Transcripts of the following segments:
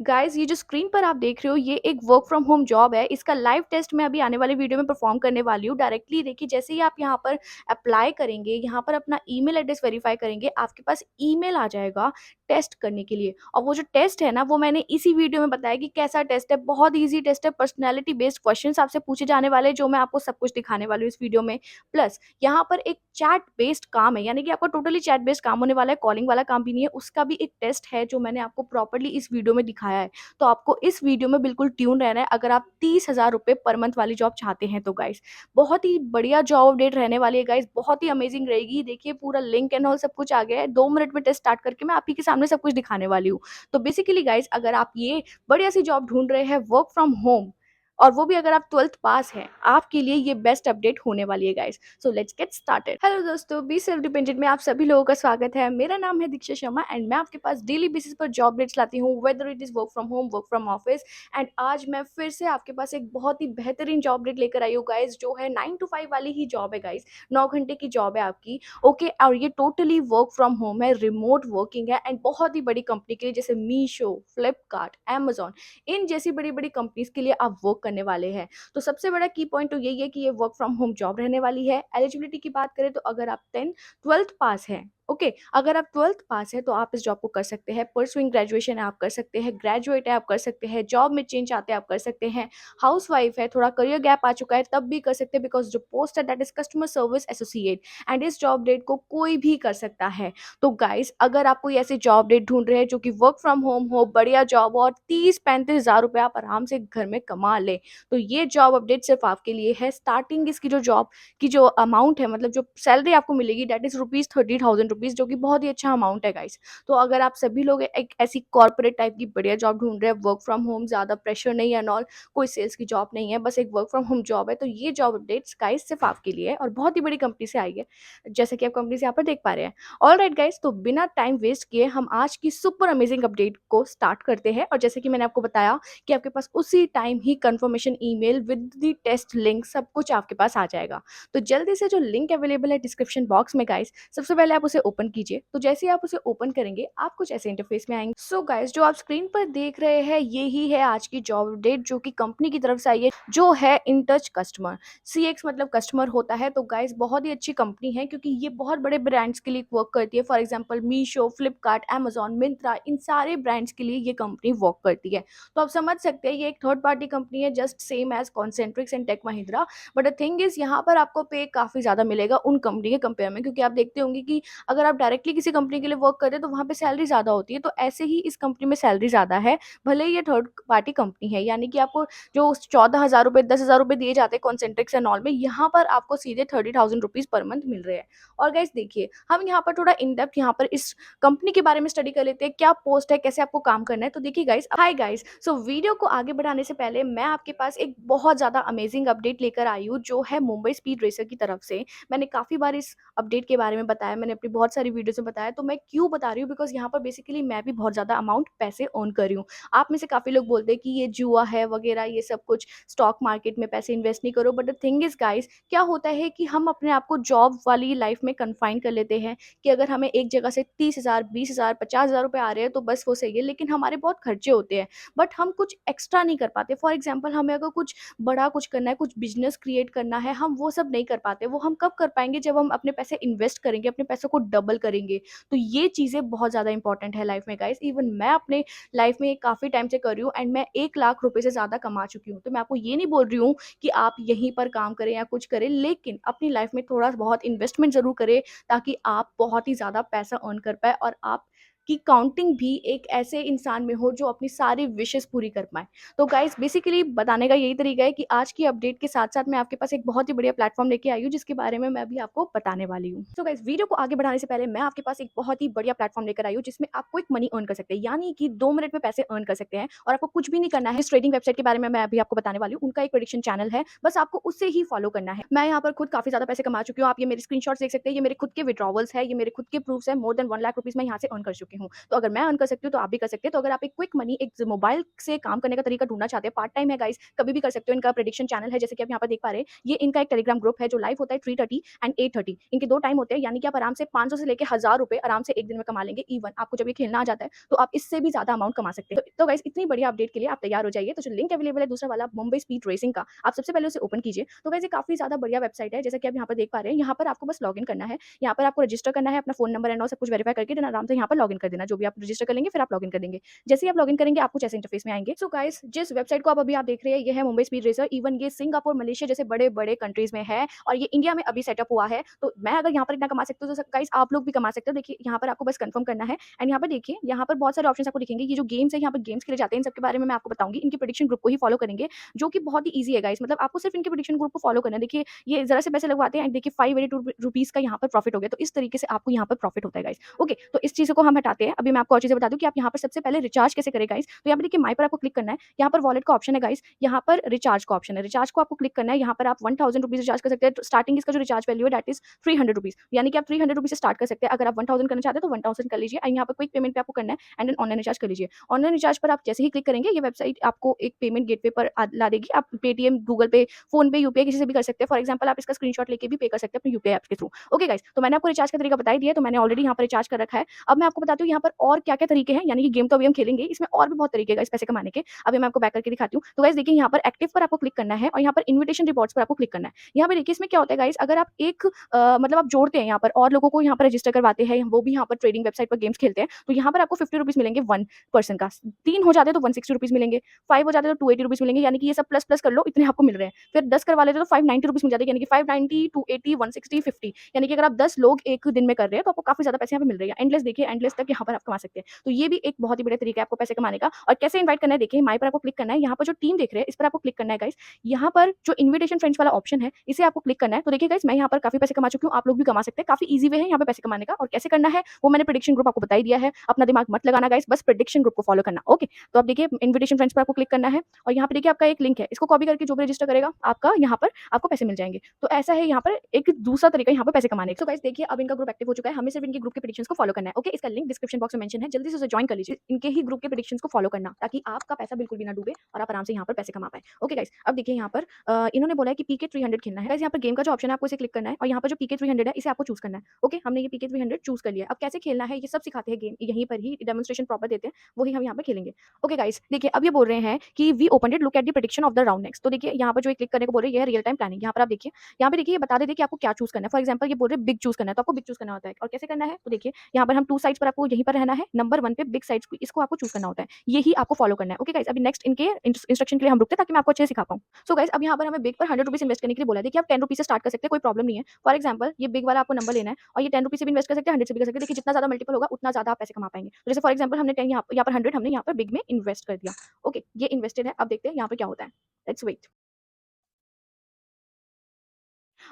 Guys ये जो screen पर आप देख रहे हो ये एक वर्क फ्रॉम होम जॉब है। इसका लाइव टेस्ट मैं अभी आने वाले वीडियो में परफॉर्म करने वाली हूँ। डायरेक्टली देखिए, जैसे ही आप यहाँ पर अप्लाई करेंगे, यहाँ पर अपना ईमेल एड्रेस वेरीफाई करेंगे, आपके पास ईमेल आ जाएगा टेस्ट करने के लिए। और वो जो टेस्ट है ना, वो मैंने इसी वीडियो में बताया कि कैसा टेस्ट है। बहुत ईजी टेस्ट है, पर्सनैलिटी बेस्ड क्वेश्चन आपसे पूछे जाने वाले हैं, जो मैं आपको सब कुछ दिखाने वाली हूँ इस वीडियो में। प्लस यहाँ पर एक चैट बेस्ड काम है, यानी कि आपका टोटली चैट बेस्ड काम होने वाला है, कॉलिंग वाला काम भी नहीं है। उसका भी एक टेस्ट है जो मैंने आपको प्रॉपर्ली इस वीडियो में दिखाया है। तो आपको इस वीडियो में बिल्कुल ट्यून रहना है अगर आप 30,000 रुपए पर मंथ वाली जॉब चाहते हैं तो गाइस। बहुत ही बढ़िया जॉब अपडेट रहने वाली है गाइस, बहुत ही अमेजिंग रहेगी। देखिए पूरा लिंक एंड ऑल सब कुछ आ गया है। 2 मिनट में टेस्ट स्टार्ट करके मैं आप ही के सामने सब कुछ दिखाने वाली हूँ। तो बेसिकली गाइस, अगर आप ये बढ़िया सी जॉब ढूंढ रहे हैं वर्क फ्रॉम होम, और वो भी अगर आप 12th पास हैं, आपके लिए ये बेस्ट अपडेट होने वाली है guys. So let's get started. Hello दोस्तों, बी सेल्फ डिपेंडेंट में आप सभी लोगों का स्वागत है। मेरा नाम है दीक्षा शर्मा एंड मैं आपके पास डेली बेसिस पर जॉब अपडेट्स लाती हूँ, whether it is work from home, work from office. And आज मैं फिर से आपके पास एक बहुत ही बेहतरीन जॉब अपडेट लेकर आई हूँ गाइस, जो है 9 to 5 वाली ही जॉब है गाइस। 9 घंटे की जॉब है आपकी। ओके, और ये टोटली वर्क फ्रॉम होम है, रिमोट वर्किंग है, एंड बहुत ही बड़ी कंपनी के लिए, जैसे मीशो, फ्लिपकार्ट, Amazon, इन जैसी बड़ी बड़ी कंपनीज के लिए आप वर्क करने वाले हैं। तो सबसे बड़ा की पॉइंट तो यही है कि ये वर्क फ्रॉम होम जॉब रहने वाली है। एलिजिबिलिटी की बात करें तो अगर आप 12th पास हैं, ओके, अगर आप 12th पास है तो आप इस जॉब को कर सकते हैं। परसुइंग ग्रेजुएशन है आप कर सकते हैं, ग्रेजुएट है आप कर सकते हैं, जॉब में चेंज आते हैं आप कर सकते हैं, हाउस वाइफ है, थोड़ा करियर गैप आ चुका है तब भी कर सकते हैं, बिकॉज जो पोस्ट है that is customer service associate, and इस जॉब डेट को कोई भी कर सकता है। तो गाइस, अगर आप कोई ऐसी जॉब डेट ढूंढ रहे हैं जो कि वर्क फ्रॉम होम हो, बढ़िया जॉब हो और 30-35 हज़ार रुपये आप आराम से घर में कमा ले, तो ये जॉब अपडेट सिर्फ आपके लिए है। स्टार्टिंग इसकी जो जॉब की जो अमाउंट है, मतलब जो सैलरी आपको मिलेगी, दैट इज ₹30,000, जो कि बहुत ही अच्छा अमाउंट है गाइस। तो अगर आप सभी लोग एक ऐसी कॉर्पोरेट टाइप की बढ़िया जॉब ढूंढ रहे हैं, वर्क फ्रॉम होम, ज्यादा प्रेशर नहीं है और कोई सेल्स की जॉब नहीं है, बस एक वर्क फ्रॉम होम जॉब है, तो ये जॉब अपडेट्स गाइस सिर्फ आपके लिए है और बहुत ही बड़ी कंपनी से आई है, जैसे कि आप कंपनी से यहाँ पर देख पा रहे हैं। ऑल राइट गाइस, तो बिना टाइम वेस्ट किए हम आज की सुपर अमेजिंग अपडेट को स्टार्ट करते हैं। और जैसे कि मैंने आपको बताया कि आपके पास उसी टाइम ही confirmation email with the test link सब कुछ आपके पास आ जाएगा। तो जल्दी से जो लिंक अवेलेबल है डिस्क्रिप्शन बॉक्स में गाइस, सबसे पहले आप उसे ओपन कीजिए। तो जैसे ही आप उसे ओपन करेंगे, आप कुछ ऐसे इंटरफेस में आएंगे। सो गाइस, जो आप स्क्रीन पर देख रहे हैं ये ही है आज की जॉब अपडेट, जो कि कंपनी की तरफ से आई है, जो है इन टच कस्टमर। CX मतलब कस्टमर होता है। तो गाइस, बहुत ही अच्छी कंपनी है क्योंकि ये बहुत बड़े ब्रांड्स के लिए वर्क करती है। For example Meesho, Flipkart, Amazon, Myntra, इन सारे ब्रांड्स के लिए ये कंपनी वर्क करती है। तो आप समझ सकते हैं ये एक थर्ड पार्टी कंपनी है, just same as Concentrix and Tech Mahindra. But the thing is, यहाँ पर आपको पे काफी ज्यादा मिलेगा उन कंपनी के कंपेयर में, क्योंकि आप देखते होंगे कि अगर आप डायरेक्टली किसी कंपनी के लिए वर्क करते हैं तो वहाँ पे सैलरी ज्यादा होती है। तो ऐसे ही इस कंपनी में सैलरी ज्यादा है, भले ही ये थर्ड पार्टी कंपनी है। यानी कि आपको जो 14,000 रुपए, 10,000 रुपए दिए जाते हैं कॉन्सेंट्रिक्स एंड ऑल में, यहाँ पर आपको सीधे 30,000 रुपीज पर मंथ मिल रहे हैं। और गाइस देखिए, हम यहाँ पर थोड़ा इन डेप्थ यहाँ पर इस कंपनी के बारे में स्टडी कर लेते हैं, क्या पोस्ट है, कैसे आपको काम करना है। तो देखिए guys, hi guys, so video को आगे बढ़ाने से पहले मैं आपके पास एक बहुत ज्यादा अमेजिंग अपडेट लेकर आई हूँ, जो है मुंबई स्पीड रेसर की तरफ से। मैंने काफी बार इस अपडेट के बारे में बताया, मैंने अपनी बहुत सारी वीडियोस में बताया, तो मैं क्यों बता रही हूँ, बिकॉज यहाँ पर बेसिकली मैं भी बहुत ज्यादा अमाउंट पैसे अर्न कर रही हूँ। आप में से काफी लोग बोलते हैं कि ये जुआ है वगैरह, ये सब कुछ, स्टॉक मार्केट में पैसे इन्वेस्ट नहीं करो। But the thing is guys, क्या होता है कि हम अपने आप को जॉब वाली लाइफ में कन्फाइन कर लेते हैं कि अगर हमें एक जगह से 30,000, 20,000, 50,000 रुपए आ रहे हैं तो बस वो सही है, लेकिन हमारे बहुत खर्चे होते हैं, बट हम कुछ एक्स्ट्रा नहीं कर पाते। फॉर एग्जाम्पल, हमें अगर कुछ बड़ा कुछ करना है, कुछ बिजनेस क्रिएट करना है, हम वो सब नहीं कर पाते। वो हम कब कर पाएंगे, जब हम अपने पैसे इन्वेस्ट करेंगे, अपने पैसों को डबल करेंगे। तो ये चीज़ें बहुत ज़्यादा इंपॉर्टेंट है लाइफ में गाइस। इवन मैं अपने लाइफ में काफ़ी टाइम से कर रही हूँ एंड मैं 1 लाख रुपए से ज़्यादा कमा चुकी हूँ। तो मैं आपको ये नहीं बोल रही हूँ कि आप यहीं पर काम करें या कुछ करें, लेकिन अपनी लाइफ में थोड़ा बहुत इन्वेस्टमेंट ज़रूर करें, ताकि आप बहुत ही ज़्यादा पैसा अर्न कर पाए और आप की काउंटिंग भी एक ऐसे इंसान में हो जो अपनी सारी विशेस पूरी कर पाए। तो गाइस, बेसिकली बताने का यही तरीका है कि आज की अपडेट के साथ साथ मैं आपके पास एक बहुत ही बढ़िया प्लेटफॉर्म लेके आई हूँ, जिसके बारे में मैं अभी आपको बताने वाली हूँ। तो गाइस, वीडियो को आगे बढ़ाने से पहले मैं आपके पास एक बहुत ही बढ़िया प्लेटफॉर्म लेकर आई हूँ, जिसमें आप क्विक मनी अर्न कर सकते हैं, यानी कि 2 मिनट में पैसे अर्न कर सकते हैं और आपको कुछ भी नहीं करना है। इस ट्रेडिंग वेबसाइट के बारे में मैं अभी आपको बताने वाली हूँ। उनका एक प्रेडिक्शन चैनल है, बस आपको उससे ही फॉलो करना है। मैं यहाँ पर खुद काफी ज्यादा पैसे कमा चुकी हूँ। आप ये मेरे स्क्रीनशॉट्स देख सकते हैं, ये मेरे खुद के विड्रॉवल्स है, ये मेरे खुद के प्रूफ्स है। मोर देन 1 लाख रुपीज मैं यहाँ से अर्न कर चुकी चुकी हूँ। तो अगर मैं अर्न कर सकती हूँ तो आप भी कर सकते हैं। तो अगर आप एक क्विक मनी एक मोबाइल से काम करने का तरीका ढूँढना चाहते हैं, पार्ट टाइम है गाइस, कभी भी कर सकते हो। इनका प्रेडिक्शन चैनल है, जैसे कि आप यहाँ पर देख पा रहे हैं। ये इनका एक टेलीग्राम ग्रुप है जो लाइव होता है 3:30 एंड 8:30। इनके 2 टाइम होते हैं, यानी कि आप आराम से 500 से लेके ₹1000 आराम से एक दिन में कमा लेंगे। इवन आपको जब ये खेलना आ जाता है तो आप इससे भी ज़्यादा अमाउंट कमा सकते हैं। तो गाइस इतनी बढ़िया अपडेट के लिए आप तैयार हो जाइए। तो जो लिंक अवेलेबल है दूसरा वाला मुंबई स्पीड रेसिंग का, आप सबसे पहले उसे ओपन कीजिए। तो गाइस ये काफ़ी ज़्यादा बढ़िया वेबसाइट है, जैसा कि आप यहाँ पर देख पा रहे हैं। यहाँ पर आपको बस लॉगिन करना है। यहाँ पर आपको रजिस्टर करना है, अपना फ़ोन नंबर एंड ऑल सब कुछ वेरीफाई करके देन आराम से यहाँ पर लॉगिन कर देना। जो भी आप रजिस्टर कर लेंगे फिर आप लॉगिन कर देंगे। जैसे ही आप लॉगिन करेंगे आप कुछ ऐसे इंटरफेस में आएँगे। सो गाइस जिस वेबसाइट को आप अभी आप देख रहे हैं ये है मुंबई स्पीड रेसर। इवन ये सिंगापुर, मलेशिया जैसे बड़े-बड़े कंट्रीज़ में है और ये इंडिया में अभी सेटअप हुआ है। तो मैं अगर यहाँ पर इतना कमा सकती हूँ तो गाइस आप लोग भी कमा सकते हो। देखिए यहाँ पर आपको बस कन्फर्म करना है एंड यहाँ पर देखिए, यहाँ पर बहुत सारे ऑप्शंस आपको दिखेंगे। ये जो गेम्स है यहाँ पर गेम्स खेले जाते हैं, इन सब के बारे में मैं आपको बताऊँगी। इनके प्रेडिक्शन ग्रुप को ही फॉलो करेंगे, जो कि बहुत ही ईज़ी है गाइस। मतलब आपको सिर्फ इनके प्रेडिक्शन ग्रुप को फॉलो करना है। देखिए ये ज़रा से पैसे लगवाते हैं एंड देखिए ₹582 का यहाँ पर प्रॉफिट हो गया। तो इस तरीके से आपको यहाँ पर प्रॉफिट होता है गाइस। ओके, तो इस चीज़ को हम हटाते हैं। अभी मैं आपको और चीज़ें बता दूँ कि आप यहाँ पर सबसे पहले रिचार्ज कैसे करें गाइस। तो यहाँ पे देखिए माई पर आपको क्लिक करना है। यहाँ पर वॉलेट का ऑप्शन है गाइस। यहाँ पर रिचार्ज का ऑप्शन है। रिचार्ज को आपको क्लिक करना है। यहाँ पर आप ₹1000 रिचार्ज कर सकते हैं। तो स्टार्टिंग इसका जो रिचार्ज वैल्यू है दैट इज़ ₹300, यानी कि आप ₹300 से स्टार्ट कर सकते हैं। अगर आप 1000 करना चाहते हैं तो 1000 कर लीजिए एंड यहाँ पर क्विक पेमेंट पे आपको करना है एंड देन ऑनलाइन रिचार्ज कर लीजिए। ऑनलाइन रिचार्ज पर आप जैसे ही क्लिक करेंगे ये वेबसाइट आपको एक पेमेंट गेटवे पर ला देगी। आप पेटीएम, गूगल पे, फोन पे, यूपीआई किसी से भी कर सकते हैं। फॉर एग्जांपल आप इसका स्क्रीनशॉट लेके भी पे कर सकते हैं अपने यूपीआई ऐप के थ्रू। ओके गाइस, तो मैंने आपको रिचार्ज का तरीका बता ही दिया। तो मैंने ऑलरेडी यहाँ पर रिचार्ज कर रखा है। अब मैं आपको बताती हूँ यहाँ पर और क्या-क्या तरीके हैं, यानी कि गेम तो अभी हम खेलेंगे, इसमें और भी बहुत तरीके हैं गाइस पैसे कमाने के। अभी मैं आपको बैक करके दिखाती हूँ। तो गाइस देखिए यहाँ पर एक्टिव पर आपको क्लिक करना है और यहाँ पर इन्विटेशन रिवॉर्ड्स पर आपको क्लिक करना है। यहाँ पे देखिए इसमें क्या होता है गाइस, अगर आप एक मतलब आप जोड़ते हैं यहाँ पर और लोगों को यहाँ पर रजिस्टर करवाते हैं, वो भी यहाँ पर ट्रेडिंग वेबसाइट पर गेम्स खेलते हैं, तो यहाँ पर आपको ₹50 मिलेंगे 1 पर्सन का। 3 हो जाते हैं तो ₹160 मिलेंगे, 5 हो जाते हैं तो ₹280 मिलेंगे, यानी कि ये सब प्लस-प्लस कर लो, इतने आपको मिल रहे हैं। फिर 10 करवा लेते हो तो ₹590 मिल जाते हैं, यानी कि 590, 280, 160, 50, यानी कि अगर आप 10 लोग एक दिन में कर रहे हैं तो आपको काफ़ी ज़्यादा पैसे यहाँ पे मिल रहे हैं। एंडलेस देखिए, एंडलेस तक यहाँ पर आप कमा सकते हैं। तो ये भी एक बहुत ही बढ़िया तरीका है आपको पैसे कमाने का। और कैसे इनवाइट करना है देखिए, माई पर आपको क्लिक करना है, यहाँ पर जो टीम देख रहे हैं इस पर आपको क्लिक करना है गाइस। यहाँ पर जो इन्विटेशन फ्रेंड्स वाला ऑप्शन है इसे आपको क्लिक करना है। तो देखिए गाइस मैं यहाँ पर काफ़ी पैसे कमा चुकी हूँ, आप लोग भी कमा सकते हैं। काफ़ी ईज़ी वे है यहाँ पे पैसे कमाने का और कैसे करना है वो मैंने प्रेडिक्शन ग्रुप आपको बता ही दिया है। अपना दिमाग मत लगाना गाइस, बस प्रेडिक्शन ग्रुप को फॉलो करना। ओके, तो अब देखिए इन्विटेशन फ्रेंड्स पर आपको क्लिक करना है और यहाँ पे देखिए आपका एक लिंक है, इसको कॉपी करके जो भी रजिस्टर करेगा आपका यहाँ पर आपको पैसे मिल जाएँगे। तो ऐसा है यहाँ पर एक दूसरा तरीका यहाँ पर पैसे कमाने का। तो गाइस देखिए अब इनका ग्रुप एक्टिव हो चुका है, हमें सिर्फ इनके ग्रुप के प्रेडिक्शंस को फॉलो करना है। ओके, इसका लिंक डिस्क्रिप्शन बॉक्स में मेंशन है, जल्दी से उसे जॉइन कर लीजिए। इनके ही ग्रुप के प्रेडिक्शंस को फॉलो करना ताकि आपका पैसा बिल्कुल भी ना डूबे और आप आराम से यहाँ पर पैसे कमा पाएँ। ओके गाइस, अब देखिए यहाँ पर इन्होंने बोला है कि पीके 300 खेलना है। गाइस यहाँ पर गेम का जो ऑप्शन है आपको इसे क्लिक करना है और यहाँ पर जो पीके 300 है इसे आपको चूज़ करना है। ओके, हमने ये पीके 300 चूज़ कर लिया है। अब कैसे खेलना है ये सब सिखाते हैं गेम, यहीं पर ही डेमोंस्ट्रेशन प्रॉपर देते हैं, वही हम यहाँ पे खेलेंगे। ओके गाइस, देखिए अब ये बोल रहे हैं कि we opened it, look at the prediction of the round next. तो देखिए यहाँ पर जो ये क्लिक करने को बोल रहे हैं ये है रियल टाइम प्लानिंग। यहाँ पर आप देखिए, यहाँ पे देखिए ये बता देते हैं कि आपको क्या चूज़ करना है। फॉर एग्जांपल ये बोल रहे हैं बिग चूज़ करना है, तो आपको बिग चूज़ करना होता है और कैसे करना है तो देखिए यहाँ पर हम 2 साइड्स पर आपको यहीं पर रहना है। नंबर 1 पे बिग साइड्स को इसको आपको चूज़ करना होता है। यही आपको फॉलो करना है। ओके गाइस, अभी नेक्स्ट इनके इंस्ट्रक्शन के लिए हम रुकते हैं ताकि मैं आपको अच्छे से सिखा पाऊँ। सो गाइस अब यहाँ पर हमें बिग पर ₹100 इन्वेस्ट करने के लिए बोला है। देखिए आप ₹10 से स्टार्ट कर सकते हैं, कोई प्रॉब्लम नहीं है। फॉर एग्जांपल ये बिग वाला आपको नंबर लेना है और ये ₹10 से भी इन्वेस्ट कर सकते हैं, 100 से भी कर सकते हैं। देखिए जितना ज़्यादा मल्टीपल होगा उतना ज़्यादा आप पैसे कमा पाएँगे। तो जैसे फॉर एग्जांपल हमने 10 यहाँ पर 100 हमने यहाँ पर बिग में इन्वेस्ट कर दिया। ओके, ये इन्वेस्टेड है। अब देखते हैं यहाँ पे क्या होता है। Let's wait.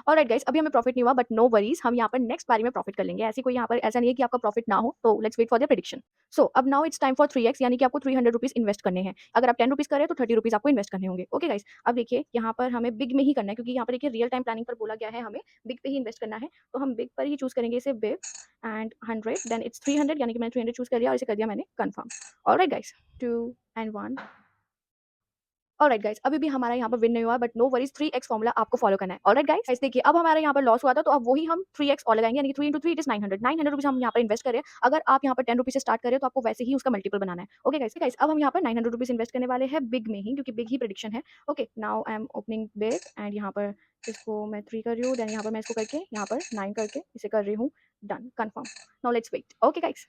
ऑलराइट गाइस, अभी हमें प्रॉफिट नहीं हुआ बट नो वरीज, हम यहाँ पर नेक्स्ट बारी में प्रॉफिट कर लेंगे। ऐसी कोई यहाँ पर ऐसा नहीं है कि आपका प्रॉफिट ना हो। तो let's wait for the prediction. So अब now it's time for 3x, यानी कि आपको ₹300 इन्वेस्ट करने हैं। अगर आप ₹10 कर रहे हैं तो ₹30 आपको इन्वेस्ट करने होंगे। ओके गाइस, अब देखिए यहाँ पर हमें बिग में ही करना है क्योंकि यहाँ पर देखिए रियल टाइम प्लानिंग पर बोला गया है हमें बिग पे ही इन्वेस्ट करना है। तो हम बिग पर ही चूज करेंगे इसे, बिग एंड 100 देन इट्स 300, यानी कि मैंने 300 चूज कर दिया और इसे कर दिया मैंने confirm. Alright guys, 2 and 1। Alright guys, अभी भी हमारा यहाँ पर विन नहीं हुआ but no worries, 3x formula आपको फॉलो करना है। ऑलराइट गाइस, देखिए अब हमारा यहाँ पर लॉस हुआ था तो अब वही हम 3x और लगाएंगे, यानी कि 3 इंटू 3 इट इज 900। ₹900 हम यहाँ पर इन्वेस्ट करें। अगर आप यहाँ पर ₹10 से स्टार्ट करें तो आपको वैसे ही उसका मल्टीपल बनाना है। ओके गाइस, अब हम यहाँ पर ₹900 इन्वेस्ट करने वाले हैं बिग में ही, क्योंकि बिग ही प्रेडिक्शन है। Okay, now I am opening big and यहाँ पर इसको मैं 3 कर रही हूँ, देन यहाँ पर मैं इसको करके यहाँ पर 9 करके इसे कर रही हूँ done, confirm. Now let's wait. Okay guys,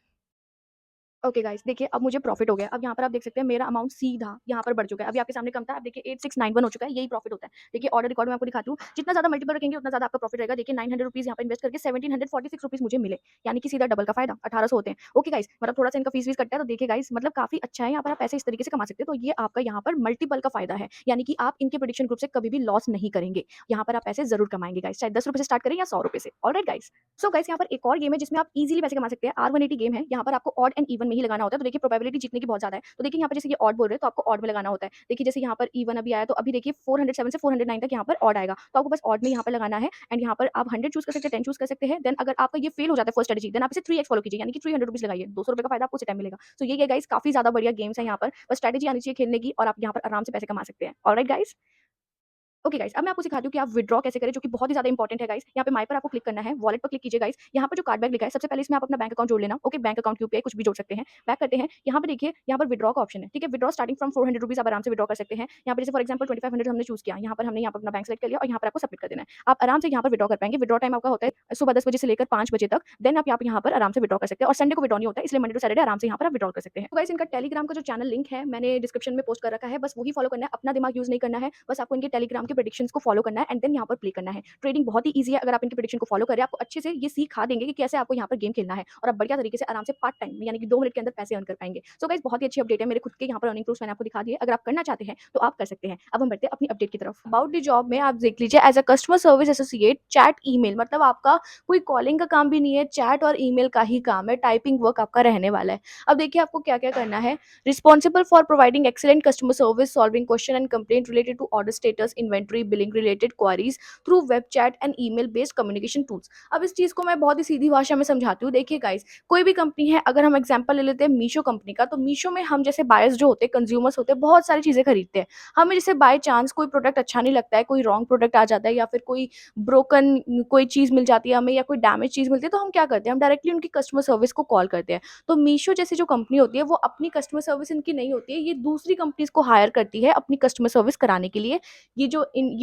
okay guys, देखिए अब मुझे प्रॉफिट हो गया। अब यहाँ पर आप देख सकते हैं मेरा अमाउंट सीधा यहाँ पर बढ़ चुका है। अभी आपके सामने कम था, अब देखिए 8691 हो चुका है, यही प्रॉफिट होता है। देखिए ऑर्डर रिकॉर्ड में आपको दिखाती हूँ, जितना ज़्यादा मल्टीपल रखेंगे उतना ज़्यादा आपका प्रॉफिट रहेगा। देखिए ₹900 यहाँ पर इन्वेस्ट करके ₹1746 मुझे मिले, यानी कि सीधा डबल का फायदा 1800 होते हैं। ओके गाइस, मतलब थोड़ा सा इनका फीस कटता है। तो देखिए गाइस, मतलब काफ़ी अच्छा है, यहाँ पर आप पैसे इस तरीके से कमा सकते हो। तो ये आपका यहाँ पर मल्टीपल का फायदा है, यानी कि आप इनके प्रेडिक्शन ग्रुप से कभी भी लॉस नहीं करेंगे। यहाँ पर आप पैसे जरूर कमाएंगे गाइस, चाहे ₹10 से स्टार्ट करें या ₹100 से। ऑलराइट गाइस, सो गाइस यहाँ पर एक और गेम है जिसमें आप इजीली पैसे कमा सकते हैं। R180 गेम है, यहाँ पर आपको ऑड एंड इवन में ही लगाना होता है। तो देखिए प्रोबेबिलिटी जीतने की बहुत ज़्यादा है। तो देखिए यहाँ पर जैसे ये ऑड बोल रहे हैं तो आपको ऑड में लगाना होता है। देखिए जैसे यहाँ पर इवन अभी आया तो अभी देखिए 407 से 409 तक यहाँ पर ऑड आएगा। तो आपको बस ऑड में यहाँ पर लगाना है एंड यहाँ पर आप 100 चूज़ कर सकते हैं, 10 चूज़ कर सकते हैं। देन अगर आपका ये फेल हो जाता है फर्स्ट स्ट्रेटजी, देन आप इसे 3x फॉलो कीजिए, यानी कि 300 रुपीज़ लगाइए। ₹200 का फायदा आपको उसी टाइम मिलेगा। सो ये गाइस काफ़ी ज़्यादा बढ़िया गेम्स है यहाँ पर। बस स्ट्रैटेजी आनी चाहिए खेलने की और आप यहाँ पर आराम से पैसे कमा सकते हैं। Alright guys. ओके गाइस, अब मैं आपको सिखाती हूँ कि आप विथड्रॉ कैसे करें, जो कि बहुत ही ज़्यादा इंपॉर्टेंट है गाइस। यहाँ पे माय पर आपको क्लिक करना है, वॉलेट पर क्लिक कीजिए गाइस। यहाँ पर जो कार्ड बैक लिखा है, सबसे पहले इसमें आप अपना बैंक अकाउंट जोड़ लेना। ओके, बैंक अकाउंट, यूपीआई कुछ भी जोड़ सकते हैं। बैक करते हैं, यहाँ पर देखिए, यहाँ पर विथड्रॉ का ऑप्शन है, ठीक है। विथड्रॉ स्टार्टिंग फ्रॉम 400 रुपीज़ आप आराम से विथड्रॉ कर सकते हैं। यहाँ पर जैसे फॉर एग्जाम्पल 2500 हमने चूज़ किया, यहाँ पर हमने यहाँ पर अपना बैंक सेलेक्ट कर लिया और यहाँ पर आपको सबमिट कर देना है। आप आराम से यहाँ पर विथड्रॉ कर पाएंगे। विथड्रॉ टाइम आपका होता है सुबह 10 बजे से लेकर 5 बजे तक। देन आप यहाँ पर आराम से विथड्रॉ कर सकते हैं और संडे को विथड्रॉ नहीं होता है, इसलिए मंडे टू सैटरडे आराम से यहाँ पर आप विथड्रॉ कर सकते हैं। तो गाइस इनका टेलीग्राम का जो चैनल लिंक है मैंने डिस्क्रिप्शन में पोस्ट कर रखा है, बस वही फॉलो करना है, अपना दिमाग यूज़ नहीं करना है। बस आपको इनके टेलीग्राम के प्रेडिक्शंस को फॉलो करना है एंड देन यहाँ पर प्ले करना है। ट्रेडिंग बहुत ही ईज़ी है, अगर आप इनके प्रेडिक्शन को फॉलो करें, आपको अच्छे से ये सिखा देंगे कि कैसे आपको यहाँ पर गेम खेलना है और आप बढ़िया तरीके से आराम से पार्ट टाइम में यानी कि 2 मिनट के अंदर पैसे अर्न कर पाएंगे। सो गाइस बहुत ही अच्छी अपडेट है, मेरे खुद के यहाँ पर अर्निंग प्रूफ्स मैंने आपको दिखा दिए। अगर आप करना चाहते हैं तो आप कर सकते हैं। अब हम बढ़ते हैं अपनी अपडेट की तरफ। अबाउट द जॉब में आप देख लीजिए, as a customer service associate chat email, मतलब आपका कोई कॉलिंग का काम भी नहीं है, चैट और ईमेल का ही काम है, टाइपिंग वर्क आपका रहने वाला है। अब देखिए आपको क्या-क्या करना है। Responsible for providing excellent customer service, solving question and complaint related to order status, inventory, billing related queries through web chat and email based communication tools. अब इस चीज़ को मैं बहुत ही सीधी भाषा में समझाती हूँ। देखिए गाइस, कोई भी कंपनी है, अगर हम एग्जांपल ले लेते हैं मीशो कंपनी का, तो मीशो में हम जैसे बायर्स जो होते हैं, कंज्यूमर्स होते हैं, बहुत सारी चीज़ें खरीदते हैं। हमें जैसे बाय चांस कोई प्रोडक्ट अच्छा नहीं लगता है, कोई रॉन्ग प्रोडक्ट आ जाता है या फिर कोई ब्रोकन कोई चीज़ मिल जाती है हमें या कोई डैमेज चीज़ मिलती है, तो हम क्या करते हैं, हम डायरेक्टली उनकी कस्टमर सर्विस को कॉल करते हैं। तो मीशो जैसी जो कंपनी होती है, वो अपनी कस्टमर सर्विस इनकी नहीं होती है, ये दूसरी कंपनीज़ को हायर करती है अपनी कस्टमर सर्विस कराने के लिए। ये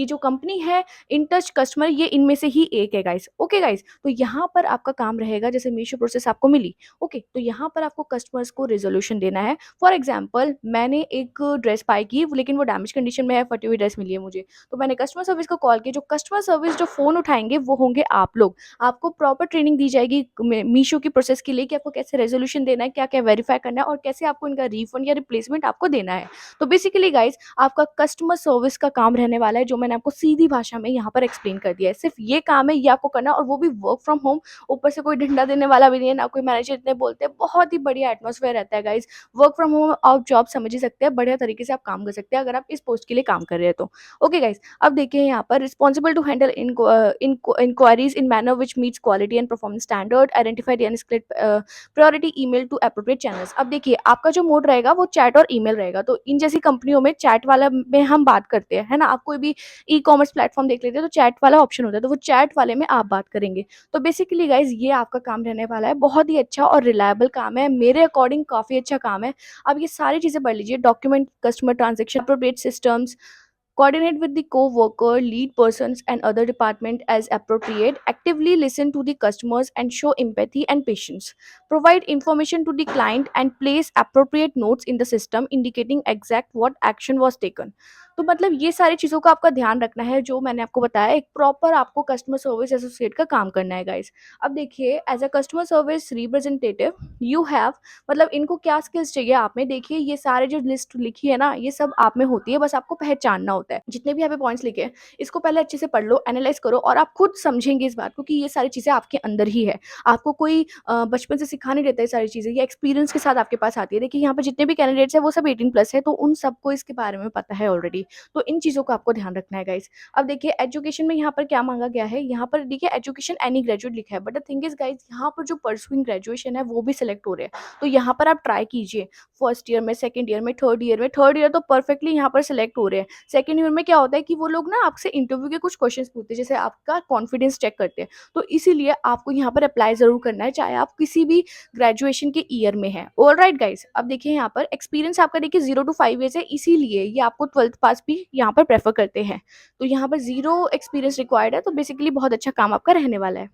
जो कंपनी है इन टच कस्टमर, ये इनमें से ही एक है गाइस। ओके गाइस, तो यहाँ पर आपका काम रहेगा, जैसे मीशो प्रोसेस आपको मिली, ओके, तो यहाँ पर आपको कस्टमर्स को रेजोल्यूशन देना है। फॉर एग्जांपल मैंने एक ड्रेस बाय की, लेकिन वो डैमेज कंडीशन में है, फटी हुई ड्रेस मिली है मुझे, तो मैंने कस्टमर सर्विस को कॉल किया। जो कस्टमर सर्विस जो फ़ोन उठाएंगे वो होंगे आप लोग। आपको प्रॉपर ट्रेनिंग दी जाएगी मीशो की प्रोसेस के लिए कि आपको कैसे रेजोल्यूशन देना है, क्या क्या वेरीफाई करना है और कैसे आपको इनका रिफंड या रिप्लेसमेंट आपको देना है। तो बेसिकली गाइस आपका कस्टमर सर्विस का काम रहने वाला है, जो मैंने आपको सीधी भाषा में यहाँ पर एक्सप्लेन कर दिया है। सिर्फ ये काम है, ये आपको करना है और वो भी वर्क फ्रॉम होम। ऊपर से कोई डंडा देने वाला भी नहीं है, ना कोई मैनेजर इतने बोलते हैं। बहुत ही बढ़िया एटमॉस्फेयर रहता है गाइस। वर्क फ्रॉम होम आप जॉब समझ ही सकते हैं, बढ़िया तरीके से आप काम कर सकते हैं अगर आप इस पोस्ट के लिए काम कर रहे हैं तो। ओके गाइस, अब देखिए यहाँ पर responsible to handle inquiries in manner which meets quality and performance standard, identified and split priority email to appropriate channels. अब देखिए आपका जो मोड रहेगा वो चैट और ईमेल रहेगा। तो इन जैसी कंपनियों में चैट वाला में हम बात करते हैं, है ना। आप कोई भी ई कॉमर्स प्लेटफॉर्म देख लेते हैं तो चैट वाला ऑप्शन होता है, तो वो चैट वाले में आप बात करेंगे। तो बेसिकली गाइज ये आपका काम रहने वाला है, बहुत ही अच्छा और रिलायबल काम है, मेरे अकॉर्डिंग काफ़ी अच्छा काम है। अब ये सारी चीज़ें पढ़ लीजिए, document customer transaction appropriate systems, coordinate with the co-worker, lead persons and other department as appropriate, actively listen to the customers and show empathy and patience, provide information to the client and place appropriate notes in the system indicating exact what action was taken। तो मतलब ये सारी चीज़ों का आपका ध्यान रखना है, जो मैंने आपको बताया, एक प्रॉपर आपको कस्टमर सर्विस एसोसिएट का काम करना है गाइस। अब देखिए as a customer service representative you have, मतलब इनको क्या स्किल्स चाहिए आप में। देखिए ये सारे जो लिस्ट लिखी है ना, ये सब आप में होती है, बस आपको पहचानना होता है। जितने भी यहाँ पे पॉइंट्स लिखे हैं, इसको पहले अच्छे से पढ़ लो, एनालाइज करो और आप खुद समझेंगे इस बात को कि ये सारी चीज़ें आपके अंदर ही है। आपको कोई बचपन से सिखा नहीं देता ये सारी चीज़ें, ये एक्सपीरियंस के साथ आपके पास आती है। देखिए यहाँ पे जितने भी कैंडिडेट्स हैं वो सब 18+ है, तो उन सबको इसके बारे में पता है ऑलरेडी। तो इन चीज़ों का आपको ध्यान रखना है गाइस। अब देखिए एजुकेशन में यहाँ पर क्या मांगा गया है, यहाँ पर देखिए एजुकेशन एनी ग्रेजुएट लिखा है, but the thing is guys यहाँ पर जो परसुइंग ग्रेजुएशन है वो भी सिलेक्ट हो रहे हैं। तो यहाँ पर आप ट्राई कीजिए, फर्स्ट ईयर में, सेकंड ईयर में, थर्ड ईयर में। थर्ड ईयर तो परफेक्टली यहाँ पर सिलेक्ट हो रहे हैं। सेकंड ईयर में क्या होता है कि वो लोग ना आपसे इंटरव्यू के कुछ क्वेश्चंस पूछते हैं, जैसे आपका कॉन्फिडेंस चेक करते हैं। तो इसीलिए आपको यहाँ पर अप्लाई जरूर करना है, चाहे आप किसी भी ग्रेजुएशन के ईयर में है। ऑलराइट गाइस, अब देखिए यहाँ पर एक्सपीरियंस आपका देखिए 0 to 5 ईयर्स है, इसीलिए ये आपको 12th पास भी यहाँ पर प्रेफर करते हैं। तो यहाँ पर 0 एक्सपीरियंस रिक्वायर्ड है, तो बेसिकली बहुत अच्छा काम आपका रहने वाला है।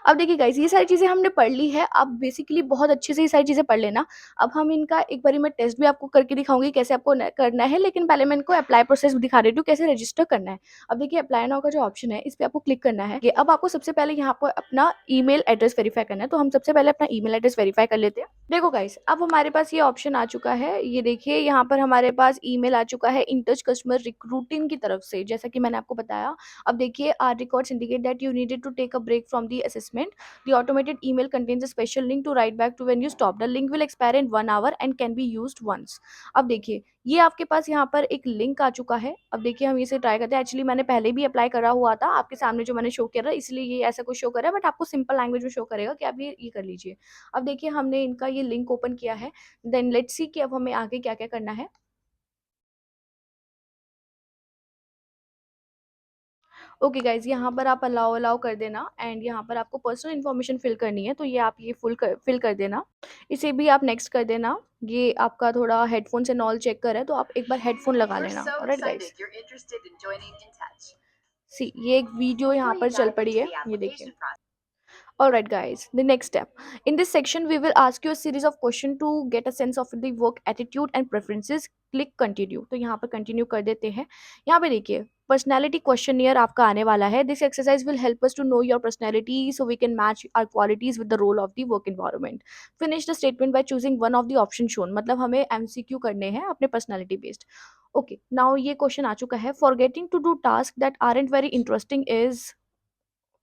अब देखिए गाइस, ये सारी चीज़ें हमने पढ़ ली है, अब बेसिकली बहुत अच्छे से ये सारी चीज़ें पढ़ लेना। अब हम इनका एक बारी मैं टेस्ट भी आपको करके दिखाऊँगी कैसे आपको न करना है, लेकिन पहले मैं इनको अप्लाई प्रोसेस दिखा देती हूँ कैसे रजिस्टर करना है। अब देखिए अप्लाई नाउ का जो ऑप्शन है, इस पे आपको क्लिक करना है। ये अब आपको सबसे पहले यहाँ पर अपना ईमेल एड्रेस वेरीफाई करना है, तो हम सबसे पहले अपना ईमेल एड्रेस वेरीफाई कर लेते हैं। देखो गाइस, अब हमारे पास ये ऑप्शन आ चुका है, ये देखिए यहाँ पर हमारे पास ईमेल आ चुका है इन टच कस्टमर रिक्रूटिंग की तरफ से, जैसा कि मैंने आपको बताया। अब देखिए our records indicate that you needed to take a break from the assessment. The automated email contains a special link to write back to when you stop. The link will expire in 1 hour and can be used once. अब देखिए, ये आपके पास यहाँ पर एक link आ चुका है। अब देखिए हम इसे ट्राई करते हैं। एक्चुअली मैंने पहले भी अप्लाई करा हुआ था आपके सामने, जो मैंने शो किया था, इसलिए ये ऐसा कुछ शो कर रहा है, बट आपको सिंपल लैंग्वेज में शो करेगा कि आप ये कर लीजिए। अब देखिए हमने इनका ये लिंक ओपन किया है। देन लेट्स सी कि अब हमें आगे क्या-क्या करना है। ओके गाइज़, यहाँ पर आप अलाउ अलाउ कर देना एंड यहाँ पर आपको पर्सनल इन्फॉर्मेशन फिल करनी है, तो ये आप ये फिल कर देना। इसे भी आप नेक्स्ट कर देना। ये आपका थोड़ा हेडफ़ोन्स एंड ऑल चेक कर है, तो आप एक बार हेडफ़ोन लगा We're लेना। so alright guys. excited you're interested in joining In Touch. सी ये एक वीडियो यहाँ Before पर you चल dive पड़ी into है, the ये देखिए। application process, Alright guys, the next step. In this section, we will ask you a series of questions to get a sense of the work attitude and preferences. Click continue. तो यहाँ पर continue कर देते हैं। यहाँ पे देखिए personality questionnaire आपका आने वाला है. This exercise will help us to know your personality so we can match our qualities with the role of the work environment. Finish the statement by choosing one of the options shown. मतलब हमें MCQ करने हैं अपने personality based. Okay, now ये question आ चुका है. Forgetting to do tasks that aren't very interesting is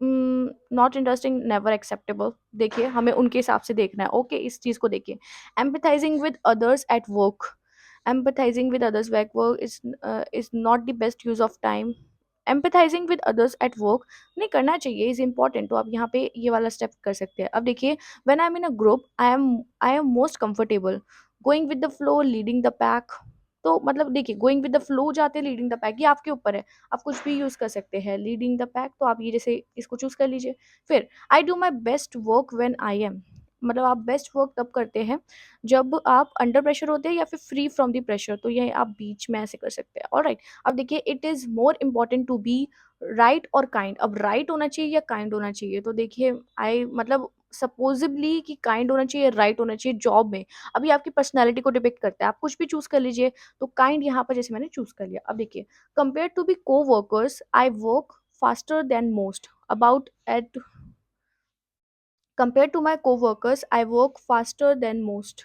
not interesting, never acceptable. देखिए हमें उनके हिसाब से देखना है। ओके, इस चीज़ को देखिए। Empathising with others at work, empathising with others at work is not the best use of time. Empathising with others at work नहीं करना चाहिए, इज इंपॉर्टेंट। तो आप यहाँ पे ये वाला स्टेप कर सकते हैं। अब देखिए, when I am in a group I am most comfortable going with the flow, leading the pack. तो मतलब देखिए, गोइंग विद द फ्लो जाते, लीडिंग द पैक ये आपके ऊपर है। आप कुछ भी यूज़ कर सकते हैं। लीडिंग द पैक, तो आप ये जैसे इसको चूज़ कर लीजिए। फिर I do my best work when I am, मतलब आप बेस्ट वर्क तब करते हैं जब आप अंडर प्रेशर होते हैं या फिर फ्री फ्रॉम द प्रेशर, तो ये आप बीच में ऐसे कर सकते हैं। ऑलराइट, अब देखिए, it is more important to be right और काइंड। अब राइट होना चाहिए या काइंड होना चाहिए, तो देखिए आई मतलब सपोजिबली कि काइंड होना चाहिए, राइट होना चाहिए जॉब में। अभी आपकी पर्सनैलिटी को डिपेक्ट करता है, आप कुछ भी चूज़ कर लीजिए। तो काइंड यहाँ पर जैसे मैंने चूज़ कर लिया। अब देखिए, compare to be co-workers, I work faster than most. About at Compared to my co-workers, I work faster than most.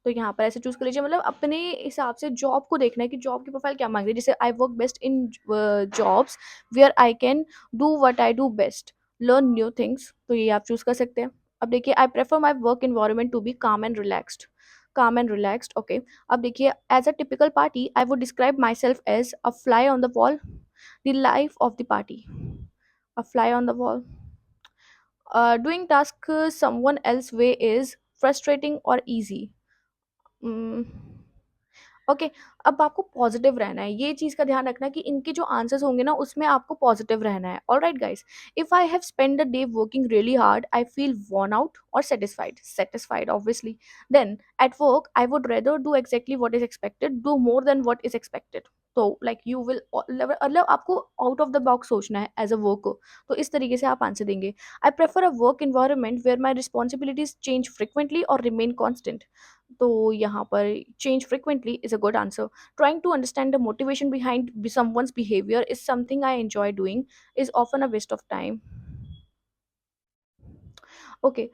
तो यहाँ पर ऐसे चूज़ कर लीजिए। मतलब अपने हिसाब से जॉब को देखना है कि जॉब की प्रोफाइल क्या मांग रही है। जैसे I work best in jobs where I can do what I do best, learn new things, तो ये आप चूज़ कर सकते हैं। अब देखिए, I prefer my work environment to be calm and relaxed, calm and relaxed. Okay, अब देखिए, as a typical party I would describe myself as a fly on the wall, the life of the party, a fly on the wall. Doing task someone else way is frustrating or easy. Mm, okay, अब आपको positive रहना है। ये चीज़ का ध्यान रखना है कि इनके जो आंसर्स होंगे ना, उसमें आपको पॉजिटिव रहना है। Alright guys, if I have spend the day working really hard, I feel worn out और satisfied, satisfied obviously. Then at work I would rather do exactly what is expected, do more than what is expected. तो like you will, मतलब आपको out of the box सोचना है as a worker. तो इस तरीके से आप आंसर देंगे। I prefer a work environment where my responsibilities change frequently और रिमेन कॉन्स्टेंट। तो यहाँ पर change frequently is a good answer. Trying to understand the motivation behind someone's behavior is something I enjoy doing, is often a waste of time. Okay,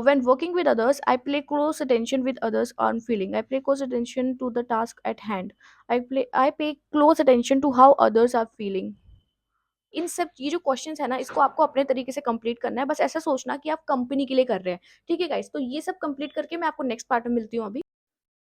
when working with others, I pay close attention with others on feeling. I pay close attention to the task at hand. I pay close attention to how others are feeling. इन सब ये जो questions है ना, इसको आपको अपने तरीके से कंप्लीट करना है। बस ऐसा सोचना कि आप कंपनी के लिए कर रहे हैं। ठीक है गाइस, तो ये सब कंप्लीट करके मैं आपको नेक्स्ट पार्ट में मिलती हूँ अभी।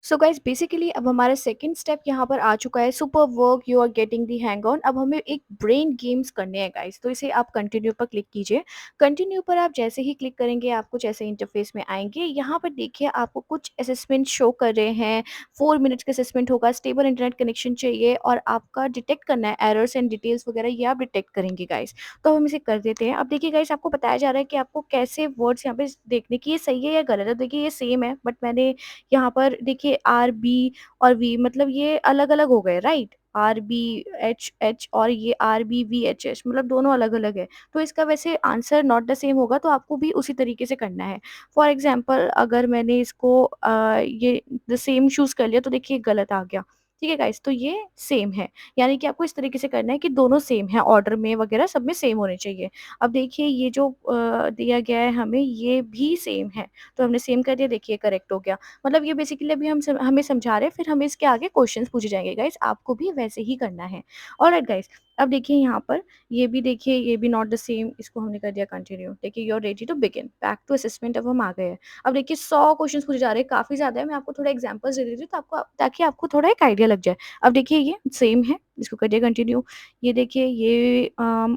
सो गाइस, बेसिकली अब हमारा सेकंड स्टेप यहाँ पर आ चुका है। Super work you are getting the hang on. अब हमें एक ब्रेन गेम्स करने हैं गाइस, तो इसे आप कंटिन्यू पर क्लिक कीजिए। कंटिन्यू पर आप जैसे ही क्लिक करेंगे, आप कुछ ऐसे इंटरफेस में आएंगे। यहाँ पर देखिए, आपको कुछ असेसमेंट शो कर रहे हैं। 4 मिनट का असेसमेंट होगा। स्टेबल इंटरनेट कनेक्शन चाहिए और आपका डिटेक्ट करना है एरर्स एंड डिटेल्स वगैरह, ये आप डिटेक्ट करेंगे गाइस। तो हम इसे कर देते हैं। अब देखिए गाइस, आपको बताया जा रहा है कि आपको कैसे वर्ड्स यहाँ पे देखने की, ये सही है या गलत है। देखिए ये सेम है, बट मैंने यहाँ पर देखिए आर बी और वी, मतलब ये अलग-अलग हो गए, right? R B H H और ये R B V H H, मतलब दोनों अलग-अलग है। तो इसका वैसे आंसर नॉट द सेम होगा, तो आपको भी उसी तरीके से करना है। फॉर एग्ज़ाम्पल, अगर मैंने इसको ये द सेम चूज़ कर लिया, तो देखिए गलत आ गया। ठीक है गाइस, तो ये सेम है, यानी कि आपको इस तरीके से करना है कि दोनों सेम है, ऑर्डर में वगैरह सब में सेम होने चाहिए। अब देखिए ये जो दिया गया है हमें ये भी सेम है, तो हमने सेम कर दिया, देखिए करेक्ट हो गया। मतलब ये बेसिकली अभी हमें समझा रहे हैं, फिर हमें इसके आगे क्वेश्चंस पूछे जाएंगे गाइस, आपको भी वैसे ही करना है। ऑलराइट गाइस, अब देखिए यहाँ पर ये भी देखिए, ये भी नॉट द सेम, इसको हमने कर दिया कंटिन्यू। देखिए you are ready to begin, back to assessment, अब हम आ गए हैं। अब देखिए 100 क्वेश्चंस पूछे जा रहे हैं, काफ़ी ज़्यादा है, मैं आपको थोड़ा एग्जांपल्स दे देती हूँ तो आपको, ताकि आपको थोड़ा एक आइडिया लग जाए। अब देखिए ये सेम है, इसको करिए कंटिन्यू। ये देखिए ये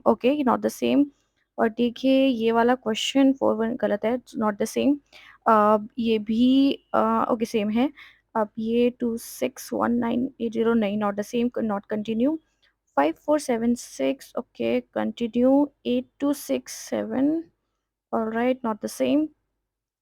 ओके, नॉट द सेम। और देखिए ये वाला क्वेश्चन 4 गलत है, नॉट द सेम। ये भी ओके सेम है। अब ये 261980 नहीं, not the same, not continue. 5476 okay continue. 8267 alright, not the same.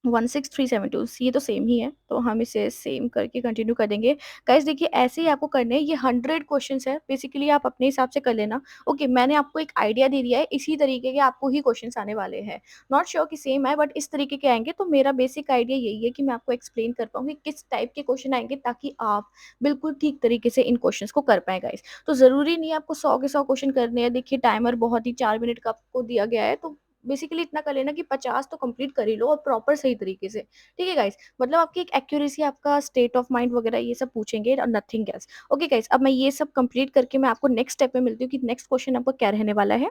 16372 ये तो सेम ही है, तो हम इसे सेम करके कंटिन्यू कर देंगे। गाइस देखिए ऐसे ही आपको करने हैं, ये 100 क्वेश्चंस है, बेसिकली आप अपने हिसाब से कर लेना। ओके, मैंने आपको एक आइडिया दे दिया है, इसी तरीके के आपको ही क्वेश्चंस आने वाले हैं। नॉट श्योर कि सेम है, बट इस तरीके के आएंगे, तो मेरा बेसिक आइडिया यही है कि मैं आपको एक्सप्लेन कर पाऊँ कि किस टाइप के क्वेश्चन आएंगे, ताकि आप बिल्कुल ठीक तरीके से इन क्वेश्चंस को कर पाएँ गाइस। तो ज़रूरी नहीं है आपको 100 के 100 क्वेश्चन करने हैं, देखिए टाइमर बहुत ही 4 मिनट का आपको दिया गया है, तो बेसिकली इतना कर लेना कि 50 तो कंप्लीट कर ही लो, और प्रॉपर सही तरीके से। ठीक है गाइस, मतलब आपकी एक एक्यूरेसी, आपका स्टेट ऑफ माइंड वगैरह ये सब पूछेंगे और नथिंग एल्स। ओके गाइस, अब मैं ये सब कंप्लीट करके मैं आपको नेक्स्ट स्टेप में मिलती हूँ कि नेक्स्ट क्वेश्चन आपका क्या रहने वाला है।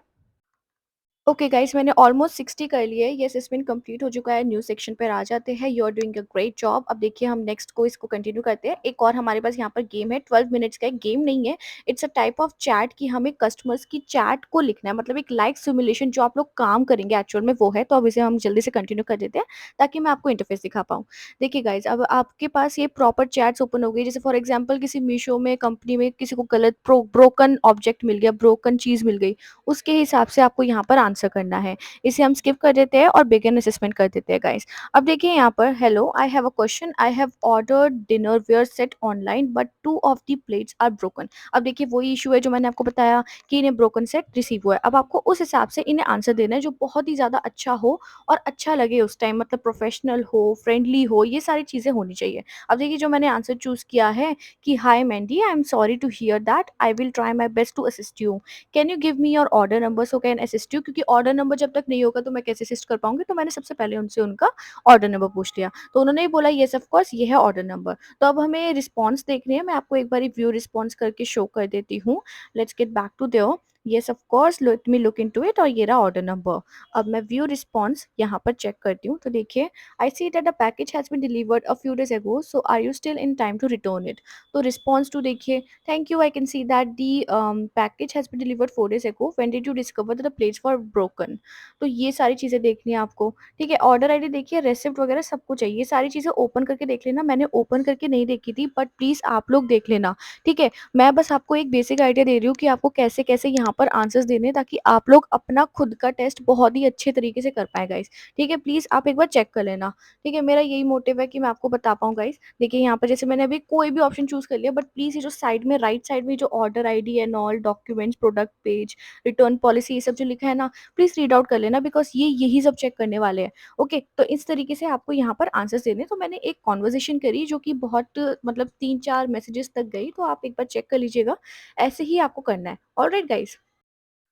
ओके गाइस, मैंने ऑलमोस्ट 60 कर लिए, ये असेसमेंट कंप्लीट हो चुका है। न्यू सेक्शन पर आ जाते हैं। You are doing a great job. अब देखिए हम नेक्स्ट को इसको कंटिन्यू करते हैं। एक और हमारे पास यहाँ पर गेम है, 12 मिनट्स का। एक गेम नहीं है, it's a type of chat, कि हमें कस्टमर्स की चैट को लिखना है, मतलब एक लाइव सिमुलेशन जो आप लोग काम करेंगे एक्चुअल में वो है। तो अब इसे हम जल्दी से कंटिन्यू कर देते हैं, ताकि मैं आपको इंटरफेस दिखा पाऊँ। देखिए गाइस, अब आपके पास ये प्रॉपर चैट्स ओपन हो गई। जैसे फॉर एग्जाम्पल किसी मीशो में, कंपनी में किसी को गलत ब्रोकन ऑब्जेक्ट मिल गया, ब्रोकन चीज़ मिल गई, उसके हिसाब से आपको यहाँ पर आंसर करना है। इसे हम स्किप कर देते हैं और बिगिन असेसमेंट कर देते हैं गाइस। अब देखिए यहाँ पर, hello I have a question, I have ordered dinnerware set online but 2 of the plates are broken. अब देखिए वही इशू है जो मैंने आपको बताया कि इन्हें ब्रोकन सेट रिसीव हुआ है। अब आपको उस हिसाब से इन्हें आंसर देना है जो बहुत ही ज़्यादा अच्छा हो और अच्छा लगे उस टाइम, मतलब प्रोफेशनल हो, फ्रेंडली हो, ये सारी चीज़ें होनी चाहिए। अब देखिए जो मैंने आंसर चूज़ किया है कि hi Mandy, I am sorry to hear that, I will try my best to assist you, can you give me your order number so can assist you. क्योंकि ऑर्डर नंबर जब तक नहीं होगा तो मैं कैसे असिस्ट कर पाऊंगी, तो मैंने सबसे पहले उनसे उनका ऑर्डर नंबर पूछ लिया, तो उन्होंने ही बोला येस ऑफ कोर्स ये है ऑर्डर नंबर। तो अब हमें रिस्पॉन्स देखने हैं, मैं आपको एक बार व्यू रिस्पॉन्स करके शो कर देती हूँ। Let's get back to there. Yes of course, let me look into it, और ये रहा ऑर्डर नंबर। अब मैं व्यू रिस्पॉन्स यहाँ पर चेक करती हूँ, तो देखिए I see that the package has been delivered a few days ago, so are you still in time to return it. तो रिस्पॉन्स टू देखिए, thank you, I can see that the package has been delivered 4 days ago, when did you discover that the plates were broken. तो ये सारी चीज़ें देखनी है आपको। ठीक है, ऑर्डर आईडी देखिए, रेसिप्ट वगैरह सब कुछ है, ये सारी चीज़ें ओपन करके देख लेना। मैंने ओपन करके नहीं देखी थी, बट प्लीज़ आप लोग देख लेना। ठीक है, मैं बस आपको एक बेसिक आइडिया दे रही हूँ कि आपको कैसे-कैसे यहाँ पर आंसर्स देने हैं, ताकि आप लोग अपना खुद का टेस्ट बहुत ही अच्छे तरीके से कर पाएँ गाइस। ठीक है, प्लीज़ आप एक बार चेक कर लेना। ठीक है, मेरा यही मोटिव है कि मैं आपको बता पाऊँ गाइस। देखिए यहाँ पर जैसे मैंने अभी कोई भी ऑप्शन चूज़ कर लिया, बट प्लीज़ ये जो साइड में, राइट साइड में जो order ID and all, documents, product page, return policy, ये सब जो लिखा है ना, प्लीज़ रीड आउट कर लेना, बिकॉज़ ये यही सब चेक करने वाले हैं। ओके, तो इस तरीके से आपको यहाँ पर आंसर्स देने हैं। तो मैंने एक कन्वर्सेशन करी जो कि बहुत, मतलब 3-4 मैसेजेस तक गई, तो आप एक बार चेक कर लीजिएगा। ऐसे ही आपको करना है। Alright guys.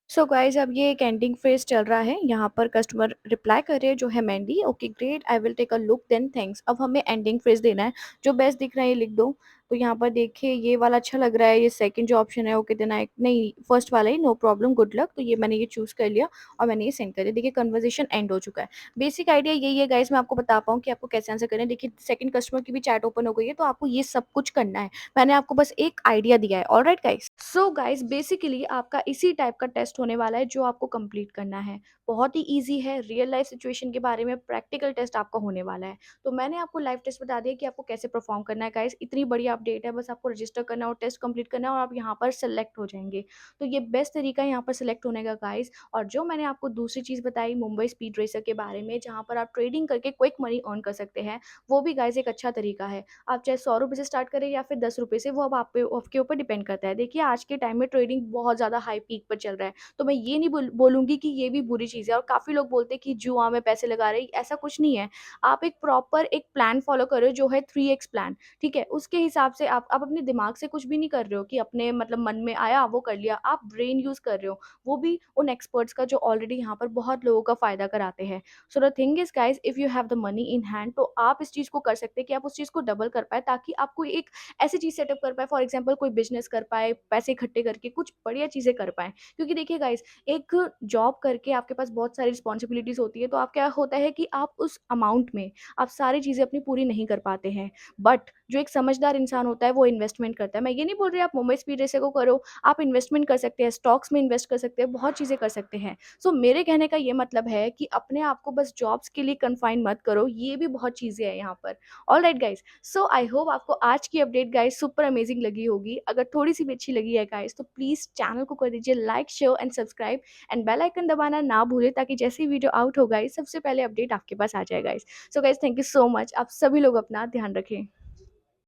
सो गाइस, अब ये एक एंडिंग फेज चल रहा है, यहाँ पर कस्टमर रिप्लाई कर रहे हैं जो है Mandy, okay great, I will take a look then thanks. अब हमें एंडिंग फेज देना है, जो बेस्ट दिख रहा है ये लिख दो। तो यहाँ पर देखिए ये वाला अच्छा लग रहा है, ये सेकंड जो ऑप्शन है, ओके देन आई नहीं, फर्स्ट वाला ही, नो प्रॉब्लम गुड लक। तो ये मैंने ये चूज कर लिया और मैंने ये सेंड कर दिया। देखिए कन्वर्सेशन एंड हो चुका है। बेसिक आइडिया यही है गाइस, मैं आपको बता पाऊँ कि आपको कैसे आंसर करना है। देखिए सेकंड कस्टमर की भी चैट ओपन हो गई है, तो आपको ये सब कुछ करना है। मैंने आपको बस एक आइडिया दिया है। Alright guys, so guys basically आपका इसी टाइप का टेस्ट होने वाला है जो आपको कंप्लीट करना है। बहुत ही इजी है, रियल लाइफ सिचुएशन के बारे में प्रैक्टिकल टेस्ट आपका होने वाला है। तो मैंने आपको लाइव टेस्ट बता दिया कि आपको कैसे परफॉर्म करना है गाइस। इतनी बड़ी अपडेट है, बस आपको रजिस्टर करना और टेस्ट कंप्लीट करना है, और आप यहाँ पर सेलेक्ट हो जाएंगे। तो ये बेस्ट तरीका है यहाँ पर सेलेक्ट होने का गाइस। और जो मैंने आपको दूसरी चीज़ बताई मुंबई स्पीड रेसर के बारे में, जहाँ पर आप ट्रेडिंग करके क्विक मनी अर्न कर सकते हैं, वो भी गाइस एक अच्छा तरीका है। आप चाहे 100 रुपये से स्टार्ट करें या फिर 10 रुपये से, वो अब आप पे, आपके ऊपर डिपेंड करता है। देखिए आज के टाइम में ट्रेडिंग बहुत ज़्यादा हाई पीक पर चल रहा है, तो मैं ये नहीं बोलूँगी कि ये भी बुरी चीज़ है। और काफ़ी लोग बोलते हैं कि जुआ में पैसे लगा रहे हैं, ऐसा कुछ नहीं है। आप एक प्रॉपर एक प्लान फॉलो करो जो है 3x प्लान, ठीक है? उसके हिसाब हिसाब से आप अपने दिमाग से कुछ भी नहीं कर रहे हो कि अपने मतलब मन में आया वो कर लिया, आप ब्रेन यूज़ कर रहे हो, वो भी उन एक्सपर्ट्स का जो ऑलरेडी यहाँ पर बहुत लोगों का फ़ायदा कराते हैं। So the thing is guys, if you have the money in hand, तो आप इस चीज़ को कर सकते हैं कि आप उस चीज़ को डबल कर पाएँ, ताकि आप कोई एक ऐसी चीज़ सेटअप कर पाएँ, फॉर एग्ज़ाम्पल कोई बिज़नेस कर पाएँ, पैसे इकट्ठे करके कुछ बढ़िया चीज़ें कर पाएँ। क्योंकि देखिए गाइज़, एक जॉब करके आपके पास बहुत सारी रिस्पॉन्सिबिलिटीज़ होती है, तो आप क्या होता है कि आप उस अमाउंट में आप सारी चीज़ें अपनी पूरी नहीं कर पाते हैं। बट जो एक समझदार इंसान होता है वो इन्वेस्टमेंट करता है। मैं ये नहीं बोल रही आप मुंबई स्पीड जैसे को करो, आप इन्वेस्टमेंट कर सकते हैं, स्टॉक्स में इन्वेस्ट कर सकते हैं, बहुत चीज़ें कर सकते हैं। सो मेरे कहने का ये मतलब है कि अपने आप को बस जॉब्स के लिए कन्फाइन मत करो, ये भी बहुत चीज़ें हैं यहाँ पर। Alright guys, so I hope आपको आज की अपडेट गाइज़ सुपर अमेजिंग लगी होगी। अगर थोड़ी-सी भी अच्छी लगी है गाइज़, तो प्लीज़ चैनल को कर दीजिए like, share and subscribe, and bell icon दबाना ना भूलें, ताकि जैसे ही वीडियो आउट हो गाइज़, सबसे पहले अपडेट आपके पास आ जाए guys. So guys, thank you so much. आप सभी लोग अपना ध्यान रखें।